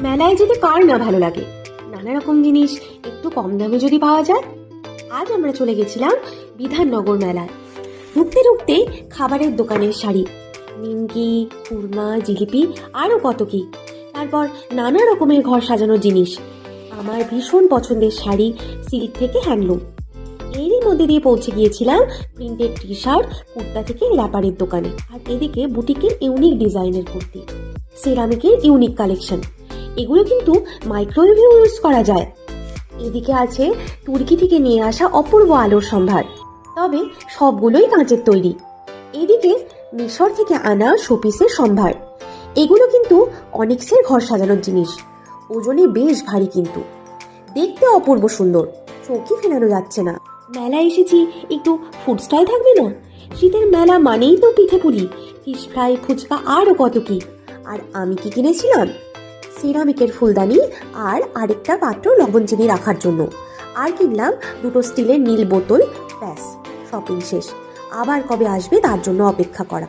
মেলায় যেতে কার না ভালো লাগে। নানা রকম জিনিস একটু কম দামে যদি পাওয়া যায়। আজ আমরা চলে গেছিলাম বিধাননগর মেলায়। ঢুকতে ঢুকতে খাবারের দোকানের শাড়ি, নিমকি, কুরমা, জিলিপি আরো কত কি। তারপর নানা রকমের ঘর সাজানোর জিনিস, আমার ভীষণ পছন্দের শাড়ি, সিল্ক থেকে হ্যান্ডলুম। এরই মধ্যে দিয়ে পৌঁছে গিয়েছিলাম প্রিন্টেড টি শার্ট, কুর্তা থেকে র্যাপারের দোকানে। আর এদিকে বুটিকের ইউনিক ডিজাইনের কুর্তি, সেরামিকের ইউনিক কালেকশন। এগুলো কিন্তু মাইক্রোওয়েভেও ইউজ করা যায়। এদিকে আছে তুর্কি থেকে নিয়ে আসা অপূর্ব আলোর সম্ভার, তবে সবগুলোই কাঁচের তৈরি। এদিকে মিশর থেকে আনা শোপিসের সম্ভার, এগুলো কিন্তু অনেক্সের ঘর সাজানোর জিনিস। ওজনে বেশ ভারী, কিন্তু দেখতে অপূর্ব সুন্দর, চোখই ফেরানো যাচ্ছে না। মেলায় এসেছি, একটু ফুড স্টল থাকবে না? শীতের মেলা মানেই তো পিঠেপুলি, ফিশ ফ্রাই, ফুচকা আরও কত কি। আর আমি কি কিনেছিলাম? সিরামিকের ফুলদানি আর আরেকটা পাত্র লবণ চিনি রাখার জন্য। আর কিনলাম দুটো স্টিলের নীল বোতল। ব্যাস, শপিং শেষ। আবার কবে আসবে তার জন্য অপেক্ষা করা।